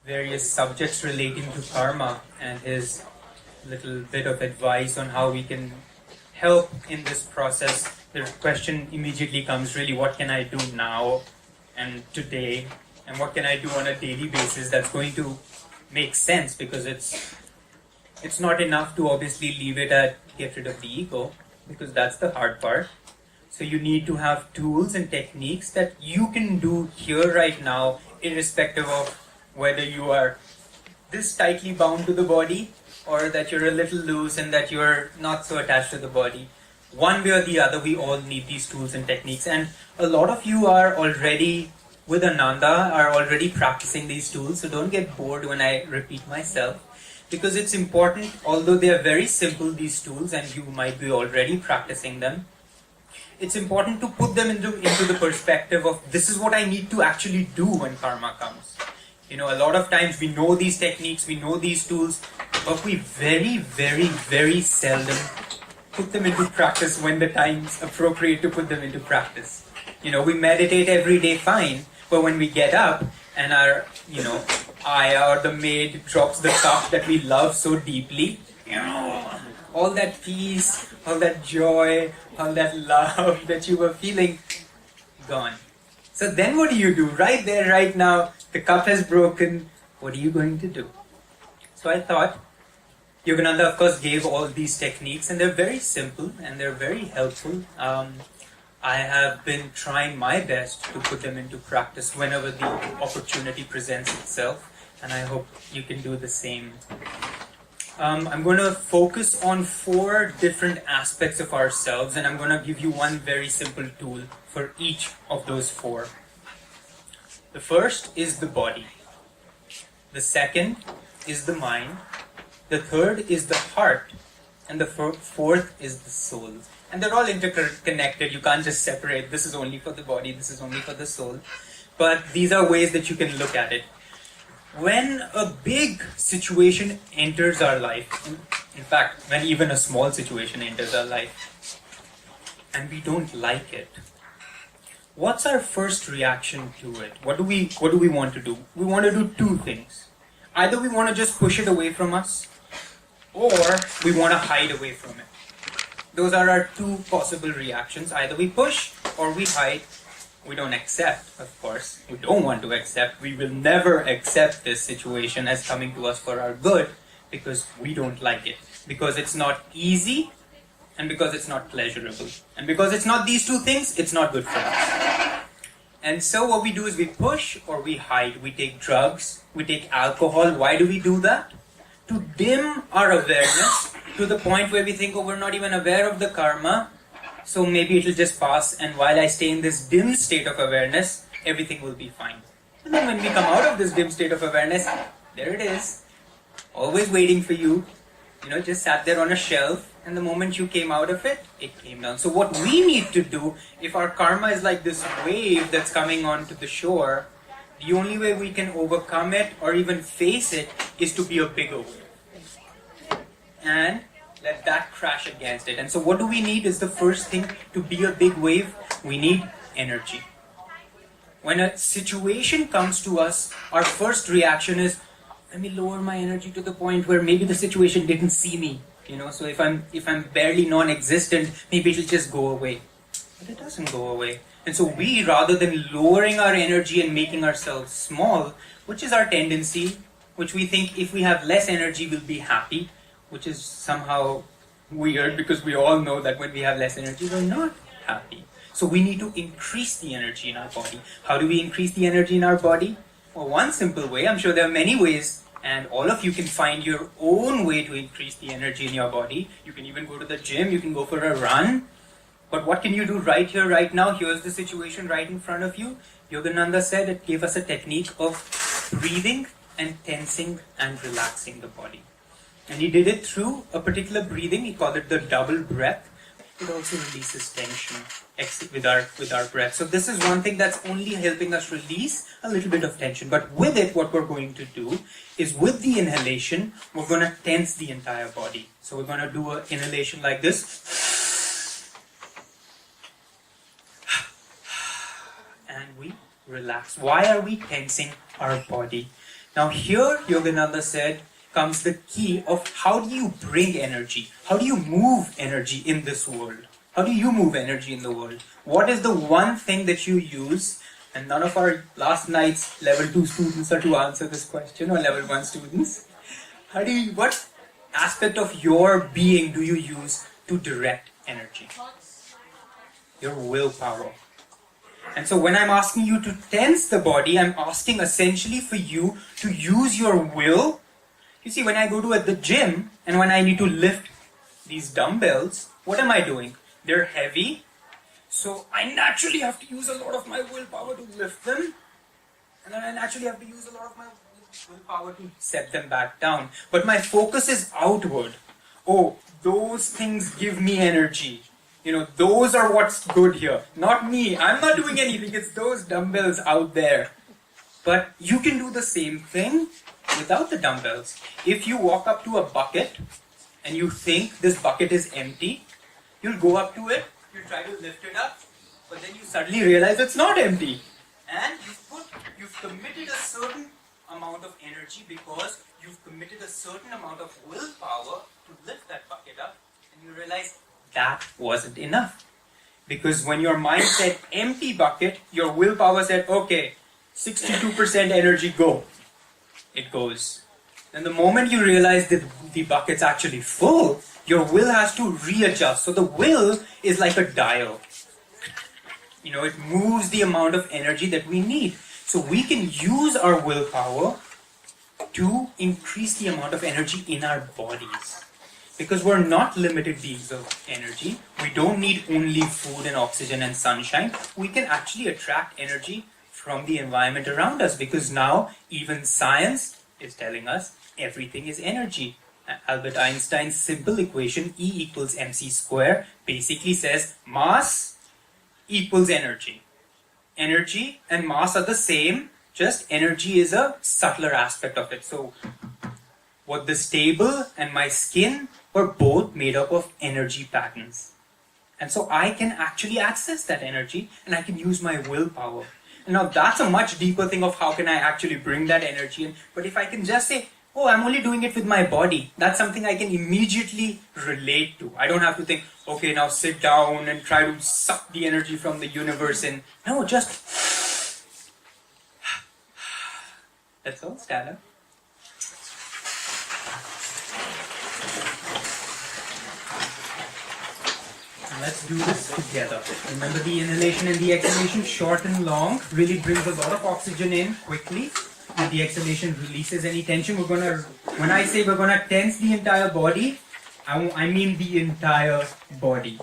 various subjects relating to karma and his little bit of advice on how we can help in this process, the question immediately comes, really, what can I do now and today, and what can I do on a daily basis that's going to make sense? Because it's not enough to obviously leave it at get rid of the ego, because that's the hard part. So you need to have tools and techniques that you can do here right now, irrespective of whether you are this tightly bound to the body or that you're a little loose and that you're not so attached to the body. One way or the other, we all need these tools and techniques. And a lot of you are already, with Ananda, are already practicing these tools. So don't get bored when I repeat myself. Because it's important, although they are very simple, these tools, and you might be already practicing them, it's important to put them into the perspective of this is what I need to actually do when karma comes. A lot of times we know these techniques, we know these tools, but we very, very, very seldom put them into practice when the time's appropriate to put them into practice. We meditate every day fine, but when we get up and our, Aya or the maid drops the cup that we love so deeply, all that peace, all that joy, all that love that you were feeling, gone. So then what do you do? Right there, right now, the cup has broken. What are you going to do? So I thought, Yogananda of course gave all these techniques, and they're very simple and they're very helpful. I have been trying my best to put them into practice whenever the opportunity presents itself, and I hope you can do the same. I'm going to focus on 4 different aspects of ourselves, and I'm going to give you one very simple tool for each of those 4. The first is the body. The second is the mind. The third is the heart. And the fourth is the soul. And they're all interconnected. You can't just separate, this is only for the body, this is only for the soul. But these are ways that you can look at it. When a big situation enters our life, in fact, when even a small situation enters our life, and we don't like it, what's our first reaction to it? What do we want to do? We want to do 2 things. Either we want to just push it away from us, or we want to hide away from it. Those are our 2 possible reactions. Either we push or we hide. We don't accept, of course. We don't want to accept. We will never accept this situation as coming to us for our good, because we don't like it. Because it's not easy, and because it's not pleasurable. And because it's not these 2 things, it's not good for us. And so what we do is we push or we hide. We take drugs, we take alcohol. Why do we do that? To dim our awareness to the point where we think, oh, we're not even aware of the karma, so maybe it'll just pass, and while I stay in this dim state of awareness, everything will be fine. And then when we come out of this dim state of awareness, there it is, always waiting for you, just sat there on a shelf, and the moment you came out of it, it came down. So what we need to do, if our karma is like this wave that's coming onto the shore, the only way we can overcome it or even face it is to be a bigger wave. And let that crash against it. And so what do we need is the first thing to be a big wave. We need energy. When a situation comes to us, our first reaction is, let me lower my energy to the point where maybe the situation didn't see me. So if I'm barely non-existent, maybe it'll just go away. But it doesn't go away. And so we, rather than lowering our energy and making ourselves small, which is our tendency, which we think if we have less energy, we'll be happy, which is somehow weird because we all know that when we have less energy, we're not happy. So we need to increase the energy in our body. How do we increase the energy in our body? Well, one simple way, I'm sure there are many ways, and all of you can find your own way to increase the energy in your body. You can even go to the gym, you can go for a run. But what can you do right here, right now? Here's the situation right in front of you. Yogananda said it gave us a technique of breathing and tensing and relaxing the body. And he did it through a particular breathing. He called it the double breath. It also releases tension with our breath. So this is one thing that's only helping us release a little bit of tension. But with it, what we're going to do is with the inhalation, we're going to tense the entire body. So we're going to do an inhalation like this. And we relax. Why are we tensing our body? Now here, Yogananda said, comes the key of how do you bring energy? How do you move energy in this world? How do you move energy in the world? What is the one thing that you use? And none of our last night's level 2 students are to answer this question, or level 1 students. What aspect of your being do you use to direct energy? Your willpower. And so when I'm asking you to tense the body, I'm asking essentially for you to use your will. You see, when I go to the gym and when I need to lift these dumbbells, what am I doing? They're heavy, so I naturally have to use a lot of my willpower to lift them, and then I naturally have to use a lot of my willpower to set them back down. But my focus is outward. Oh, those things give me energy. Those are what's good here. Not me. I'm not doing anything. It's those dumbbells out there. But you can do the same thing without the dumbbells. If you walk up to a bucket and you think this bucket is empty, you'll go up to it, you'll try to lift it up, but then you suddenly realize it's not empty. And you've committed a certain amount of energy because you've committed a certain amount of willpower to lift that bucket up, and you realize that wasn't enough. Because when your mind said empty bucket, your willpower said, okay, 62% energy, go. It goes. Then the moment you realize that the bucket's actually full, your will has to readjust. So the will is like a dial. It moves the amount of energy that we need. So we can use our willpower to increase the amount of energy in our bodies. Because we're not limited beings of energy. We don't need only food and oxygen and sunshine. We can actually attract energy from the environment around us, because now even science is telling us everything is energy. Albert Einstein's simple equation, E equals mc square, basically says mass equals energy. Energy and mass are the same, just energy is a subtler aspect of it. So what this table and my skin were both made up of energy patterns. And so I can actually access that energy and I can use my willpower. And now that's a much deeper thing of how can I actually bring that energy in. But if I can just say, oh, I'm only doing it with my body, that's something I can immediately relate to. I don't have to think, okay, now sit down and try to suck the energy from the universe in. No, just... That's all, stand up. Let's do this together. Remember the inhalation and the exhalation, short and long, really brings a lot of oxygen in quickly. And the exhalation releases any tension. When I say we're gonna tense the entire body, I mean the entire body.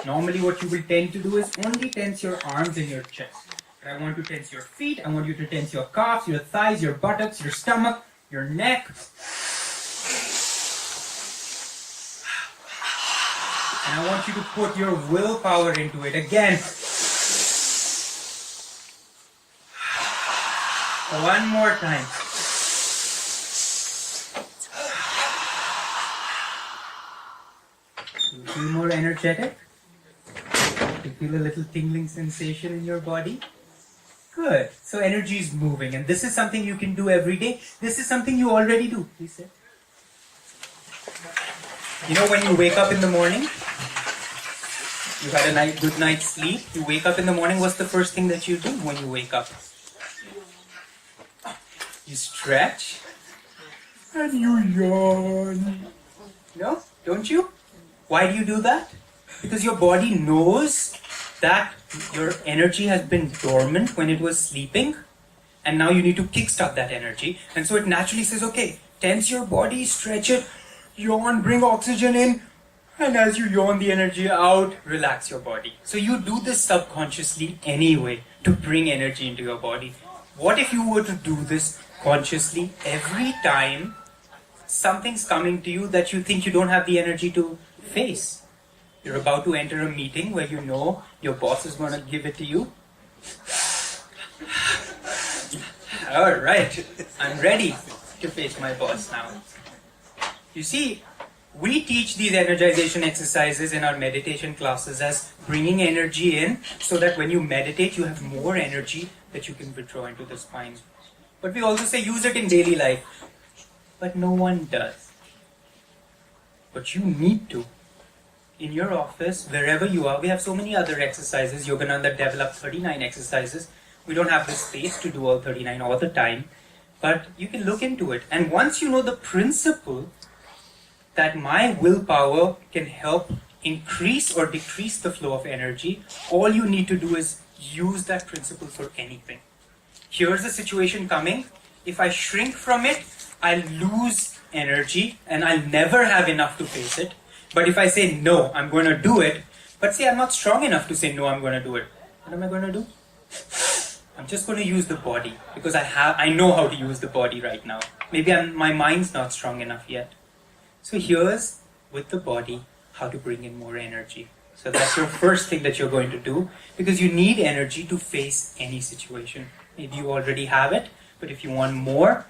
Normally what you will tend to do is only tense your arms and your chest. But I want to tense your feet, I want you to tense your calves, your thighs, your buttocks, your stomach, your neck. And I want you to put your willpower into it again. One more time. You feel more energetic? You feel a little tingling sensation in your body? Good. So energy is moving, and this is something you can do every day. This is something you already do. Please sit. When you wake up in the morning, you had a good night's sleep, you wake up in the morning, what's the first thing that you do when you wake up? You stretch and you yawn. No? Don't you? Why do you do that? Because your body knows that your energy has been dormant when it was sleeping, and now you need to kickstart that energy. And so it naturally says, okay, tense your body, stretch it, yawn, bring oxygen in, and as you yawn the energy out, relax your body. So you do this subconsciously anyway to bring energy into your body. What if you were to do this consciously every time something's coming to you that you think you don't have the energy to face? You're about to enter a meeting where you know your boss is going to give it to you. Alright, I'm ready to face my boss now. You see, we teach these energization exercises in our meditation classes as bringing energy in so that when you meditate, you have more energy that you can withdraw into the spine. But we also say use it in daily life. But no one does. But you need to. In your office, wherever you are, we have so many other exercises. Yogananda developed 39 exercises. We don't have the space to do all 39 all the time. But you can look into it. And once you know the principle that my willpower can help increase or decrease the flow of energy, all you need to do is use that principle for anything. Here's a situation coming. If I shrink from it, I'll lose energy and I'll never have enough to face it. But if I say no, I'm going to do it, but say I'm not strong enough to say no, I'm going to do it. What am I going to do? I'm just going to use the body because I know how to use the body right now. Maybe my mind's not strong enough yet. So here's with the body how to bring in more energy. So that's your first thing that you're going to do because you need energy to face any situation. Maybe you already have it, but if you want more,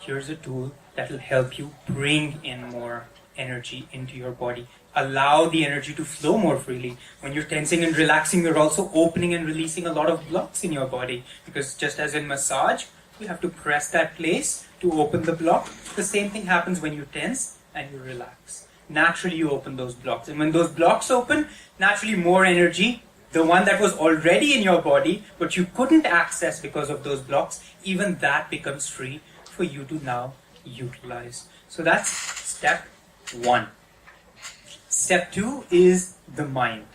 here's a tool that will help you bring in more energy into your body. Allow the energy to flow more freely. When you're tensing and relaxing, you're also opening and releasing a lot of blocks in your body. Because just as in massage, you have to press that place to open the block. The same thing happens when you tense and you relax. Naturally, you open those blocks. And when those blocks open, naturally more energy, the one that was already in your body, but you couldn't access because of those blocks, even that becomes free for you to now utilize. So that's step 1. Step 2 is the mind.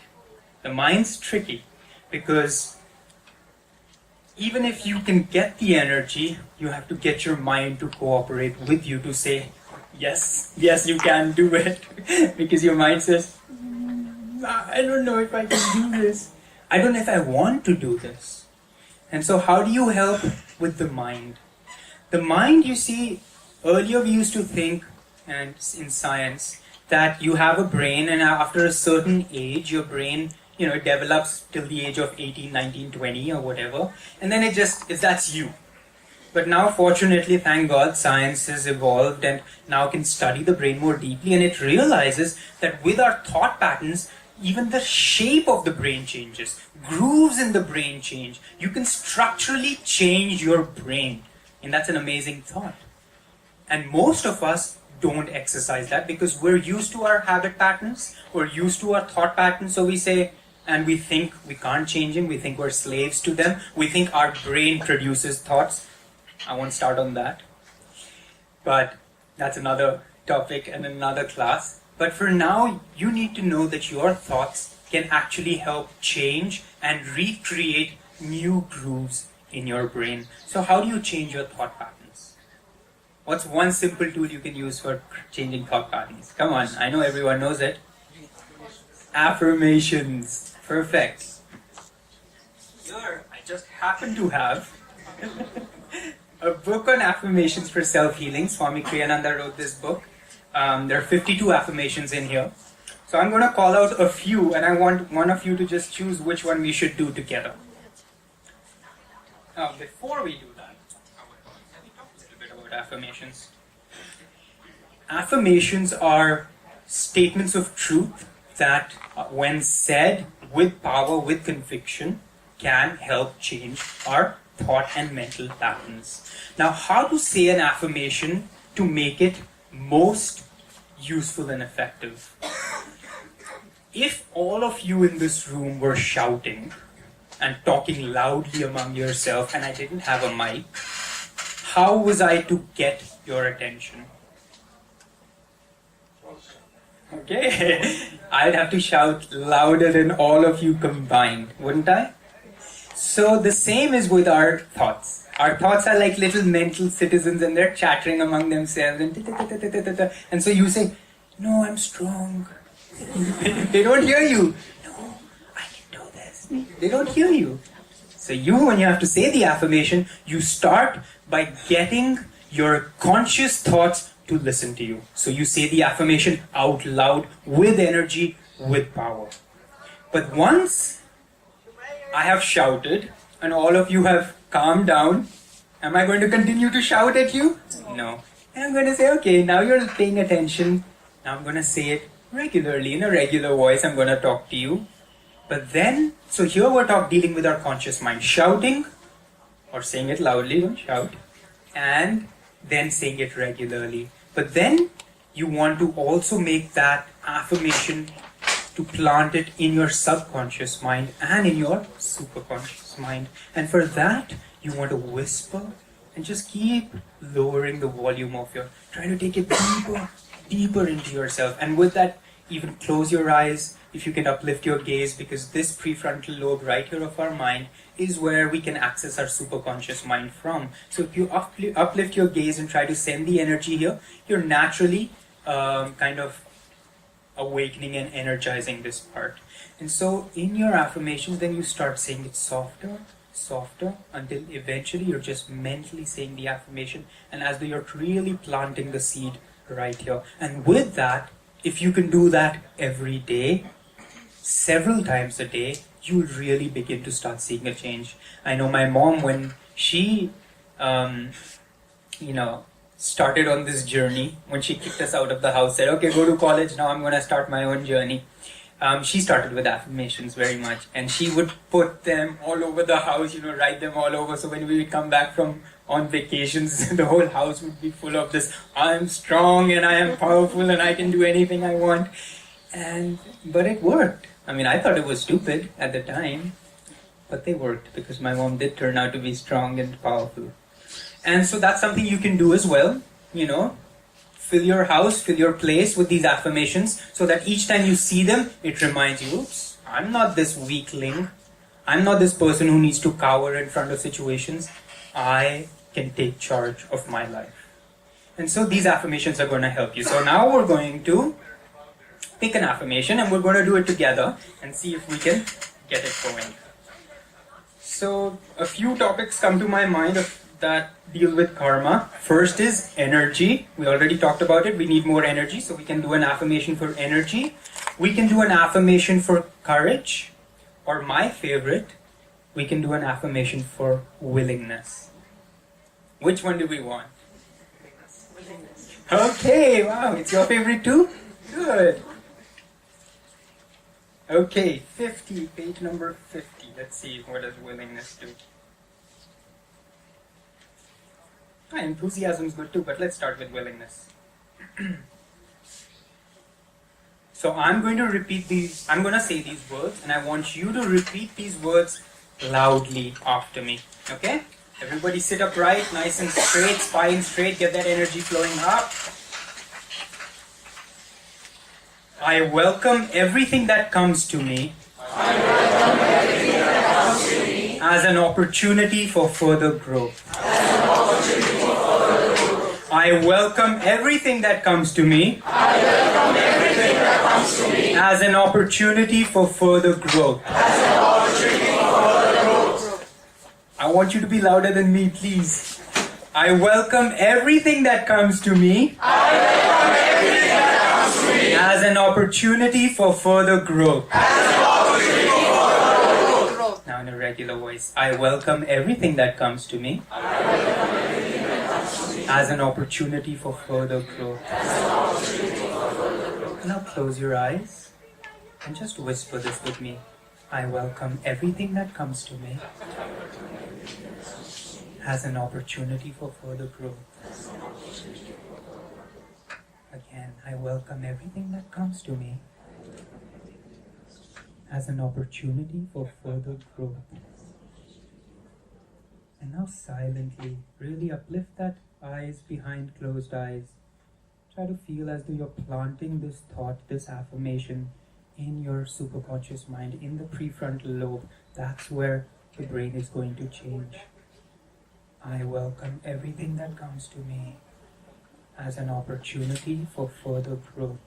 The mind's tricky because even if you can get the energy, you have to get your mind to cooperate with you to say, yes, you can do it. Because your mind says, I don't know if I can do this. I don't know if I want to do this. And so how do you help with the mind? The mind, you see, earlier we used to think, and in science, that you have a brain and after a certain age, your brain, it develops till the age of 18, 19, 20 or whatever. And then that's you. But now, fortunately, thank God, science has evolved and now can study the brain more deeply. And it realizes that with our thought patterns, even the shape of the brain changes. Grooves in the brain change. You can structurally change your brain. And that's an amazing thought. And most of us don't exercise that because we're used to our habit patterns, we're used to our thought patterns, so we say, and we think we can't change them, we think we're slaves to them, we think our brain produces thoughts. I won't start on that. But that's another topic and another class. But for now, you need to know that your thoughts can actually help change and recreate new grooves in your brain. So how do you change your thought patterns? What's one simple tool you can use for changing thought patterns? Come on, I know everyone knows it. Affirmations. Perfect. Here, I just happen to have a book on affirmations for self-healing. Swami Kriyananda wrote this book. There are 52 affirmations in here. So I'm going to call out a few and I want one of you to just choose which one we should do together. Now, before we do that, let me talk a little bit about affirmations. Affirmations are statements of truth that, when said with power, with conviction, can help change our thought and mental patterns. Now, how to say an affirmation to make it most useful and effective? If all of you in this room were shouting and talking loudly among yourself and I didn't have a mic, how was I to get your attention? Okay, I'd have to shout louder than all of you combined, wouldn't I? So the same is with our thoughts. Our thoughts are like little mental citizens and they're chattering among themselves and so you say, no, I'm strong. They don't hear you. No, I can do this. They don't hear you. So when you have to say the affirmation, you start by getting your conscious thoughts to listen to you. So you say the affirmation out loud with energy, with power. But once I have shouted and all of you have calmed down, am I going to continue to shout at you? No. And I'm going to say, okay, now you're paying attention. Now I'm going to say it regularly, in a regular voice. I'm going to talk to you. But then, so here we're dealing with our conscious mind. Shouting, or saying it loudly, don't shout. and then saying it regularly. But then you want to also make that affirmation to plant it in your subconscious mind and in your superconscious mind. And for that, you want to whisper and just keep lowering the volume of your, try to take it deeper into yourself. And with that, even close your eyes if you can uplift your gaze, because this prefrontal lobe right here of our mind is where we can access our superconscious mind from. So if you uplift your gaze and try to send the energy here, you're naturally kind of awakening and energizing this part. And so in your affirmations, then you start saying it softer, until eventually you're just mentally saying the affirmation, and as though you're really planting the seed right here. And with that, if you can do that every day, several times a day, you'll really begin to start seeing a change. I know my mom, when she started on this journey, when she kicked us out of the house, said, okay, go to college, now I'm going to start my own journey. She started with affirmations very much, and she would put them all over the house, write them all over. So when we would come back from on vacations, the whole house would be full of this, I am strong and I am powerful and I can do anything I want. But it worked. I mean, I thought it was stupid at the time, but they worked because my mom did turn out to be strong and powerful. And so that's something you can do as well, fill your house, fill your place with these affirmations, so that each time you see them, it reminds you, oops, I'm not this weakling. I'm not this person who needs to cower in front of situations. I can take charge of my life. And so these affirmations are going to help you. So now we're going to pick an affirmation and we're going to do it together and see if we can get it going. So a few topics come to my mind that deal with karma. First is energy. We already talked about it. We need more energy, so we can do an affirmation for energy. We can do an affirmation for courage, or my favorite, we can do an affirmation for willingness. Which one do we want? Willingness. Okay, wow, it's your favorite too? Good. Okay, 50, page number 50. Let's see, what does willingness do? Enthusiasm is good too, but let's start with willingness. So I'm going to say these words, and I want you to repeat these words loudly after me. Okay? Everybody sit upright, nice and straight, spine straight, get that energy flowing up. I welcome everything that comes to me. I welcome everything that comes to me as an opportunity for further growth. I welcome everything that comes to me. I welcome everything that comes to me as an opportunity for further growth. As an opportunity for further growth. I want you to be louder than me, please. I welcome everything that comes to me. I welcome everything that comes to me as an opportunity for further growth. As an opportunity for further growth. Now in a regular voice. I welcome everything that comes to me. I welcome everything that comes to me as an opportunity for further growth. Now close your eyes and just whisper this with me. I welcome everything that comes to me as an opportunity for further growth. Again, I welcome everything that comes to me as an opportunity for further growth. And now silently, really uplift that eyes behind closed eyes. Try to feel as though you're planting this thought, this affirmation in your superconscious mind, in the prefrontal lobe. That's where the brain is going to change. I welcome everything that comes to me as an opportunity for further growth.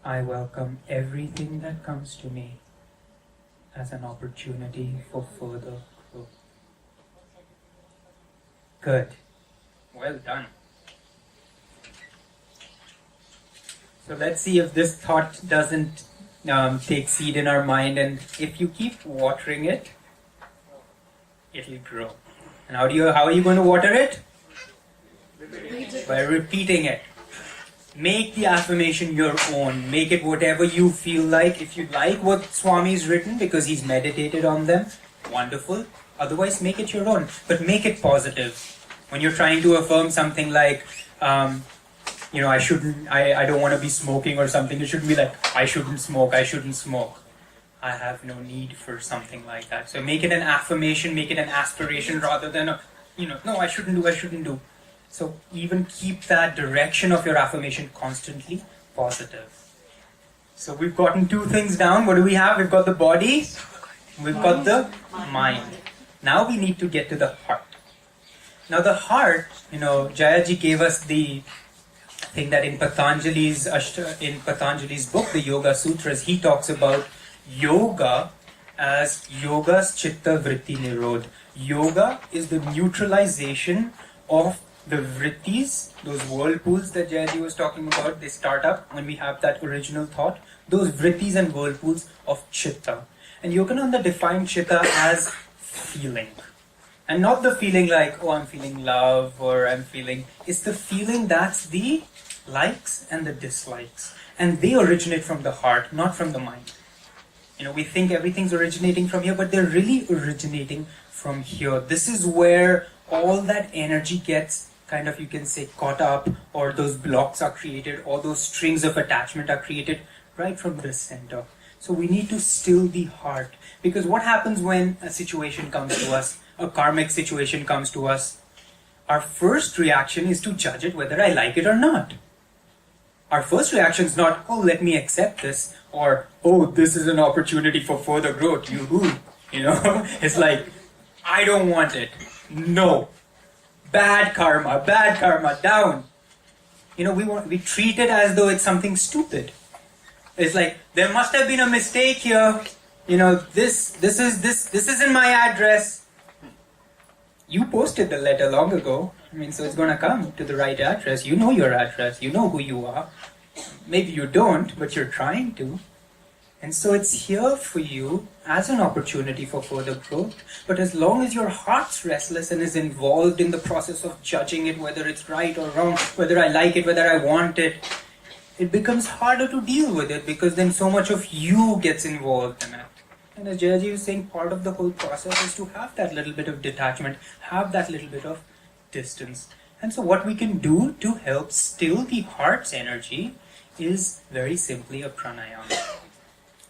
I welcome everything that comes to me as an opportunity for further growth. Good. Well done. So let's see if this thought doesn't take seed in our mind, and if you keep watering it, it'll grow. And how are you going to water it? By repeating it. Make the affirmation your own. Make it whatever you feel like. If you like what Swami's written because he's meditated on them, wonderful. Otherwise, make it your own. But make it positive. When you're trying to affirm something like, I don't want to be smoking or something, it shouldn't be like, I shouldn't smoke, I shouldn't smoke. I have no need for something like that. So make it an affirmation, make it an aspiration rather than no, I shouldn't do. So even keep that direction of your affirmation constantly positive. So we've gotten two things down. What do we have? We've got the body, we've got the mind. Now we need to get to the heart. Now the heart, Jayaji gave us the thing that in Patanjali's book, the Yoga Sutras, he talks about yoga as yoga's chitta vritti nirod. Yoga is the neutralization of the vrittis, those whirlpools that Jayaji was talking about. They start up when we have that original thought. Those vrittis and whirlpools of chitta. And Yogananda defined chitta as feeling. And not the feeling like, oh, I'm feeling love or I'm feeling... It's the feeling that's the likes and the dislikes. And they originate from the heart, not from the mind. We think everything's originating from here, but they're really originating from here. This is where all that energy gets kind of, you can say, caught up, or those blocks are created, or those strings of attachment are created right from the center. So we need to still the heart. Because what happens when a situation comes to us, a karmic situation comes to us? Our first reaction is to judge it whether I like it or not. Our first reaction is not, oh, let me accept this, or, oh, this is an opportunity for further growth, yoo-hoo. It's like, I don't want it. No. Bad karma, down. We treat it as though it's something stupid. It's like, there must have been a mistake here. This isn't my address. You posted the letter long ago. So it's going to come to the right address. You know your address. You know who you are. Maybe you don't, but you're trying to. And so it's here for you as an opportunity for further growth. But as long as your heart's restless and is involved in the process of judging it, whether it's right or wrong, whether I like it, whether I want it, it becomes harder to deal with it, because then so much of you gets involved in it. And as Jayaji was saying, part of the whole process is to have that little bit of detachment, have that little bit of distance. And so what we can do to help still the heart's energy is very simply a pranayama.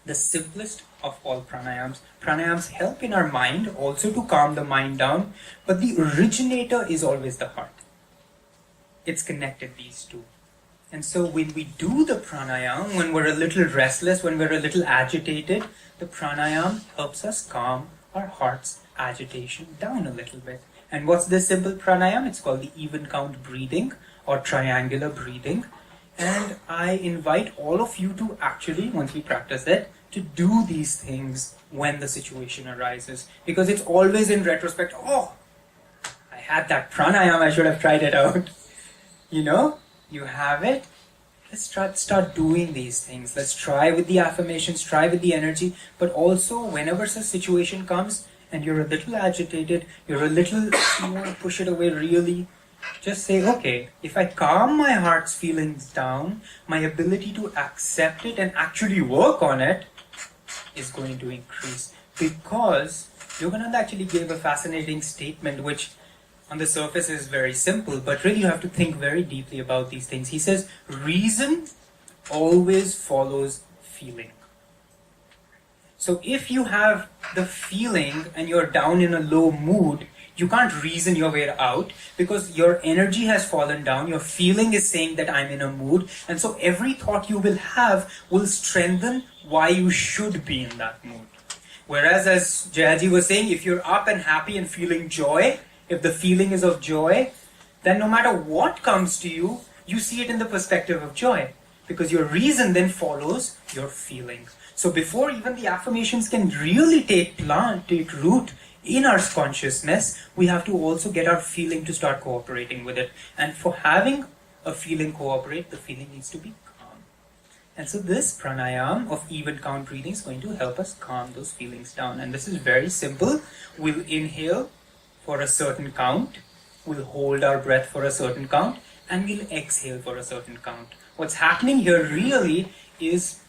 The simplest of all pranayams. Pranayams help in our mind also to calm the mind down, but the originator is always the heart. It's connected, these two. And so when we do the pranayam, when we're a little restless, when we're a little agitated, the pranayam helps us calm our heart's agitation down a little bit. And what's this simple pranayam? It's called the even count breathing or triangular breathing. And I invite all of you to actually, once we practice it, to do these things when the situation arises. Because it's always in retrospect, oh, I had that pranayam, I should have tried it out. You have it. Let's start doing these things. Let's try with the affirmations, try with the energy, but also whenever such situation comes and you're a little agitated, you want to push it away really, just say, okay, if I calm my heart's feelings down, my ability to accept it and actually work on it is going to increase. Because Yogananda actually gave a fascinating statement which on the surface is very simple, but really you have to think very deeply about these things. He says, reason always follows feeling. So if you have the feeling and you're down in a low mood, you can't reason your way out because your energy has fallen down. Your feeling is saying that I'm in a mood. And so every thought you will have will strengthen why you should be in that mood. Whereas as Jayaji was saying, if you're up and happy and feeling joy, if the feeling is of joy, then no matter what comes to you, you see it in the perspective of joy. Because your reason then follows your feeling. So before even the affirmations can really take root in our consciousness, we have to also get our feeling to start cooperating with it. And for having a feeling cooperate, the feeling needs to be calm. And so this pranayam of even count breathing is going to help us calm those feelings down. And this is very simple. We'll inhale for a certain count, we'll hold our breath for a certain count, and we'll exhale for a certain count. What's happening here really is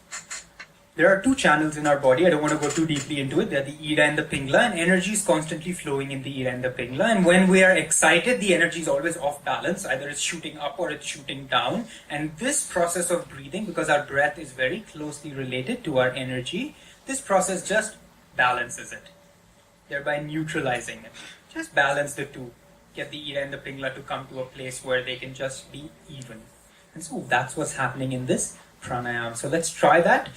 there are two channels in our body. I don't want to go too deeply into it. They're the Ida and the Pingala, and energy is constantly flowing in the Ida and the Pingala. And when we are excited, the energy is always off balance. Either it's shooting up or it's shooting down. And this process of breathing, because our breath is very closely related to our energy, this process just balances it, thereby neutralizing it. Just balance the two. Get the Ida and the Pingala to come to a place where they can just be even. And so that's what's happening in this pranayama. So let's try that.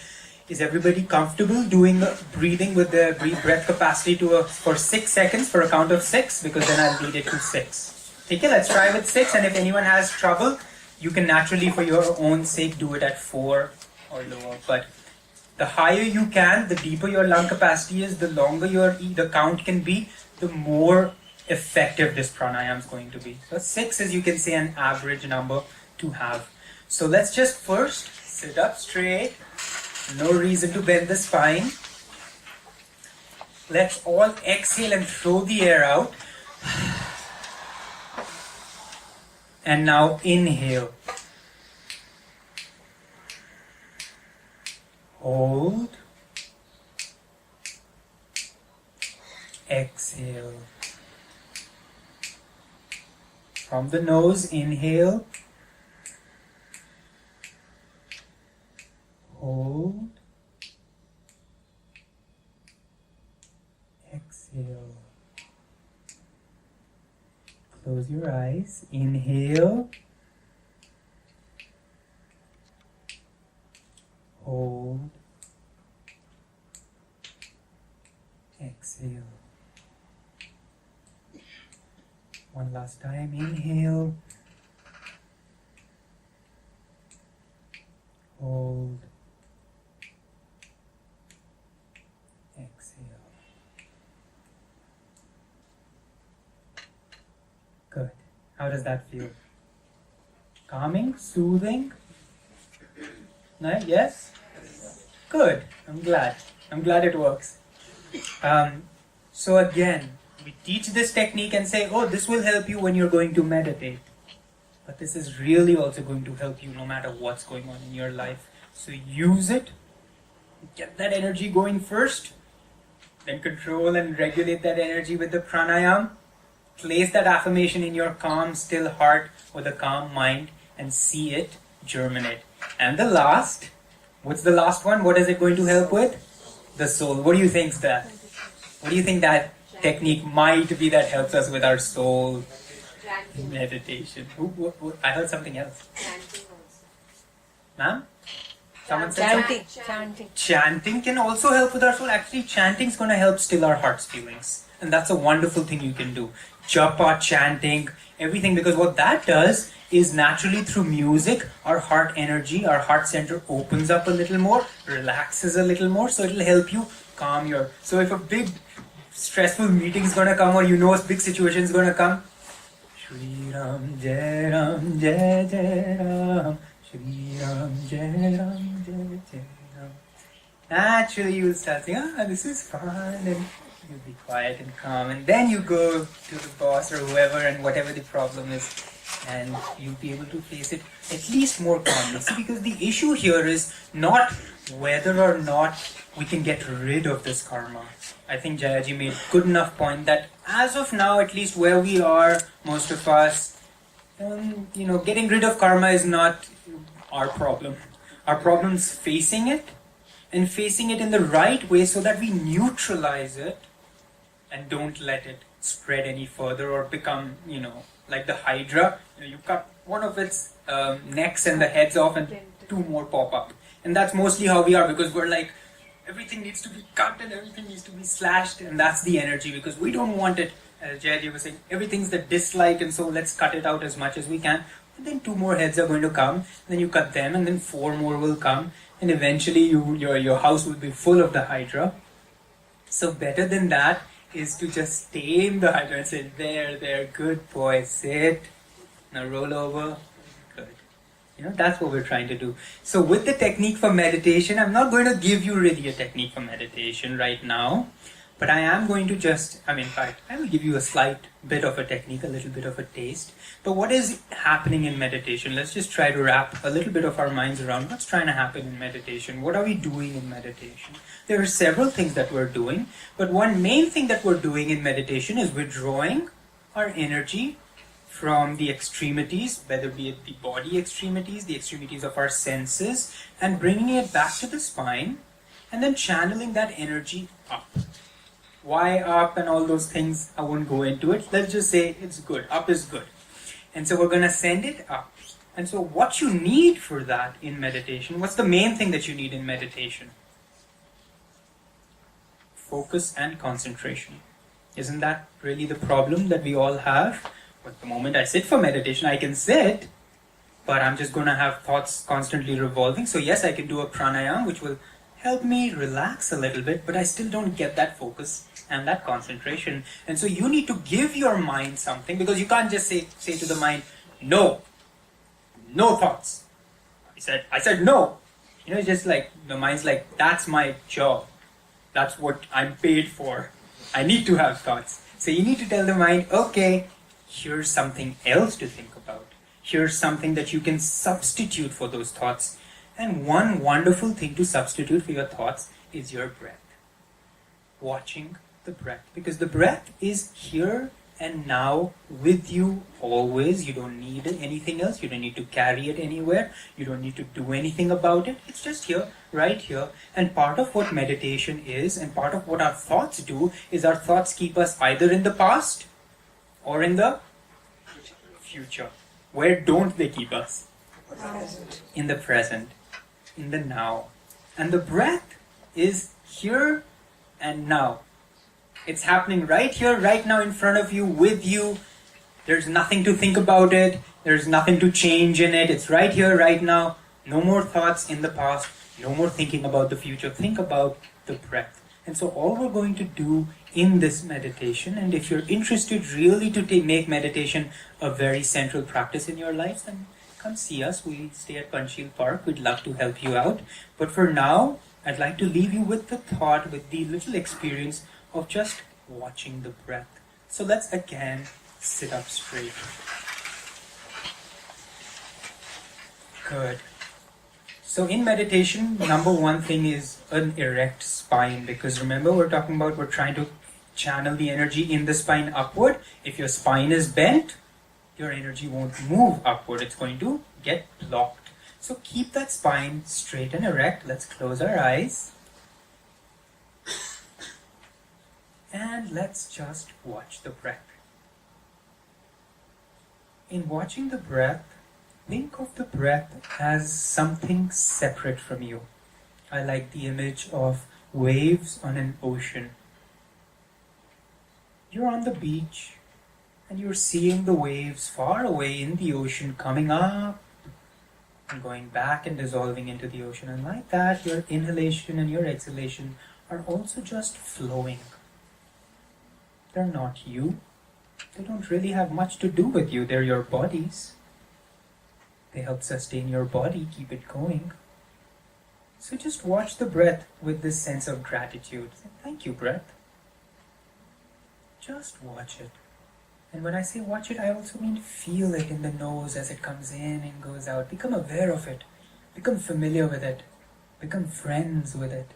Is everybody comfortable doing breathing with the breath capacity for 6 seconds, for a count of 6? Because then I'll lead it to 6. Okay, let's try with 6. And if anyone has trouble, you can naturally, for your own sake, do it at 4 or lower. But the higher you can, the deeper your lung capacity is, the longer the count can be, the more effective this pranayama is going to be. So 6 is, you can say, an average number to have. So let's just first sit up straight. No reason to bend the spine. Let's all exhale and throw the air out. And now inhale. Hold. Exhale. From the nose, inhale. Hold. Exhale. Close your eyes. Inhale. Hold. Exhale. One last time. Inhale. Hold. Exhale. Good. How does that feel? Calming? Soothing? No? Yes? Good. I'm glad. I'm glad it works. So again, we teach this technique and say, oh, this will help you when you're going to meditate. But this is really also going to help you no matter what's going on in your life. So use it. Get that energy going first. Then control and regulate that energy with the pranayama. Place that affirmation in your calm, still heart with a calm mind and see it germinate. And the last, what's the last one? What is it going to help with? The soul. What do you think that? What do you think that technique might be that helps us with our soul? Meditation. I heard something else. Chanting also. Ma'am? Someone said Chanting. Chanting can also help with our soul. Actually, chanting is going to help still our heart's feelings. And that's a wonderful thing you can do. Japa, chanting, everything. Because what that does is naturally through music, our heart energy, our heart center opens up a little more, relaxes a little more. So it'll help you calm your... So if a big stressful meeting is going to come or you know a big situation is going to come, Shri Ram, Jai Ram, Jai Jai Ram, Shri Ram, Jai Ram, Jai Jai Ram. Naturally you will start saying, this is fun, and you'll be quiet and calm, and then you go to the boss or whoever and whatever the problem is, and you'll be able to face it at least more calmly. See, because the issue here is not whether or not we can get rid of this karma. I think Jayaji made good enough point that as of now, at least where we are, most of us, getting rid of karma is not our problem. Our problem is facing it, and facing it in the right way so that we neutralize it and don't let it spread any further or become, like the hydra. You cut one of its necks and the heads off and two more pop up. And that's mostly how we are, because we're like, everything needs to be cut and everything needs to be slashed, and that's the energy, because we don't want it, as Jayaji was saying, everything's the dislike, and so let's cut it out as much as we can. And then two more heads are going to come, then you cut them, and then four more will come, and eventually your house will be full of the hydra. So better than that is to just tame the hydra and say, there, good boy, sit, now roll over. That's what we're trying to do. So with the technique for meditation, I'm not going to give you really a technique for meditation right now. But I am going to just, in fact, I will give you a slight bit of a technique, a little bit of a taste. But what is happening in meditation? Let's just try to wrap a little bit of our minds around what's trying to happen in meditation. What are we doing in meditation? There are several things that we're doing, but one main thing that we're doing in meditation is withdrawing our energy from the extremities, whether be it the body extremities, the extremities of our senses, and bringing it back to the spine, and then channeling that energy up. Why up and all those things, I won't go into it. Let's just say it's good. Up is good. And so we're going to send it up. And so what you need for that in meditation, what's the main thing that you need in meditation? Focus and concentration. Isn't that really the problem that we all have? But the moment I sit for meditation, I can sit, but I'm just going to have thoughts constantly revolving. So yes, I can do a pranayama, which will help me relax a little bit, but I still don't get that focus and that concentration. And so you need to give your mind something, because you can't just say to the mind, no thoughts. I said no. Just like the mind's like, that's my job. That's what I'm paid for. I need to have thoughts. So you need to tell the mind, okay, here's something else to think about. Here's something that you can substitute for those thoughts. And one wonderful thing to substitute for your thoughts is your breath. Watching the breath. Because the breath is here and now with you always. You don't need anything else. You don't need to carry it anywhere. You don't need to do anything about it. It's just here, right here. And part of what meditation is, and part of what our thoughts do, is our thoughts keep us either in the past or in the future. Where don't they keep us? In the present, in the now. And the breath is here and now. It's happening right here, right now in front of you, with you. There's nothing to think about it. There's nothing to change in it. It's right here, right now. No more thoughts in the past. No more thinking about the future. Think about the breath. And so all we're going to do in this meditation, and if you're interested really to make meditation a very central practice in your life, then come see us. We stay at Panchil Park. We'd love to help you out. But for now, I'd like to leave you with the thought, with the little experience of just watching the breath. So let's again sit up straight. Good. So in meditation, number one thing is an erect spine, because remember we're trying to channel the energy in the spine upward. If your spine is bent, your energy won't move upward. It's going to get blocked. So keep that spine straight and erect. Let's close our eyes. And let's just watch the breath. In watching the breath, think of the breath as something separate from you. I like the image of waves on an ocean. You're on the beach and you're seeing the waves far away in the ocean coming up and going back and dissolving into the ocean. And like that, your inhalation and your exhalation are also just flowing. They're not you. They don't really have much to do with you. They're your bodies. They help sustain your body, keep it going. So just watch the breath with this sense of gratitude. Say, thank you, breath. Just watch it. And when I say watch it, I also mean feel it in the nose as it comes in and goes out. Become aware of it. Become familiar with it. Become friends with it.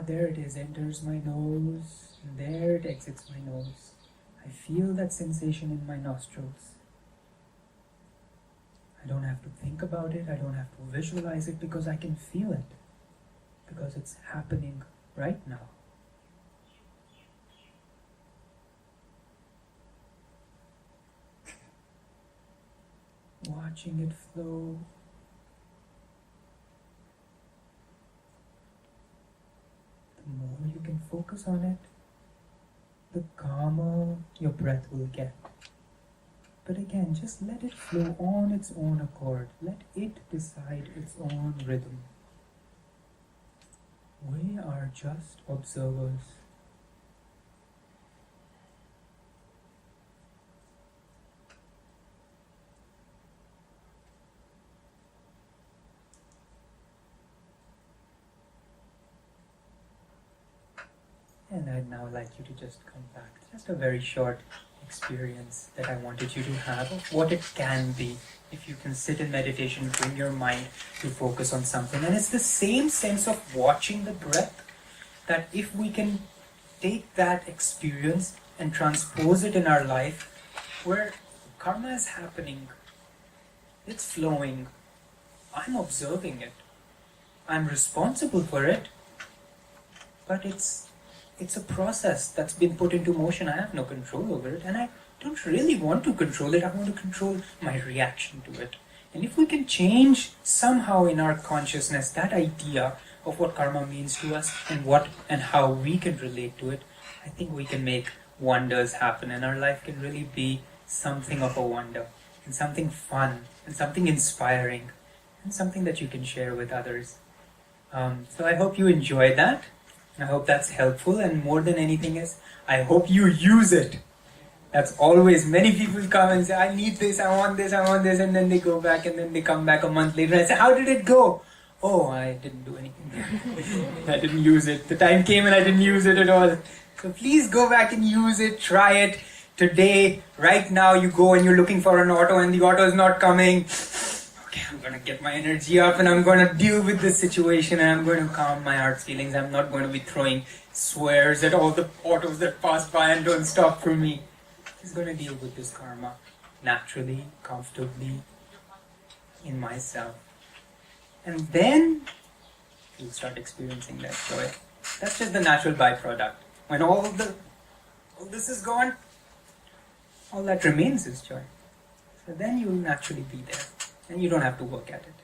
There it is, enters my nose, and there it exits my nose. I feel that sensation in my nostrils. I don't have to think about it, I don't have to visualize it, because I can feel it. Because it's happening right now. Watching it flow. The more you can focus on it, the calmer your breath will get. But again, just let it flow on its own accord. Let it decide its own rhythm. We are just observers. And I'd now like you to just come back. Just a very short experience that I wanted you to have of what it can be if you can sit in meditation, bring your mind to focus on something. And it's the same sense of watching the breath, that if we can take that experience and transpose it in our life, where karma is happening, it's flowing, I'm observing it, I'm responsible for it, but it's a process that's been put into motion. I have no control over it, and I don't really want to control it. I want to control my reaction to it. And if we can change somehow in our consciousness that idea of what karma means to us and what and how we can relate to it, I think we can make wonders happen, and our life can really be something of a wonder, and something fun, and something inspiring, and something that you can share with others. So I hope you enjoy that. I hope that's helpful, and more than anything else, I hope you use it. That's always, many people come and say, I need this, I want this, and then they go back and then they come back a month later and say, how did it go? Oh, I didn't do anything. I didn't use it. The time came and I didn't use it at all. So please go back and use it, try it. Today, right now, you go and you're looking for an auto and the auto is not coming. Okay, I'm going to get my energy up and I'm going to deal with this situation and I'm going to calm my heart's feelings. I'm not going to be throwing swears at all the autos that pass by and don't stop for me. He's going to deal with this karma naturally, comfortably, in myself. And then you'll start experiencing that joy. That's just the natural byproduct. When all this is gone, all that remains is joy. So then you'll naturally be there. And you don't have to work at it.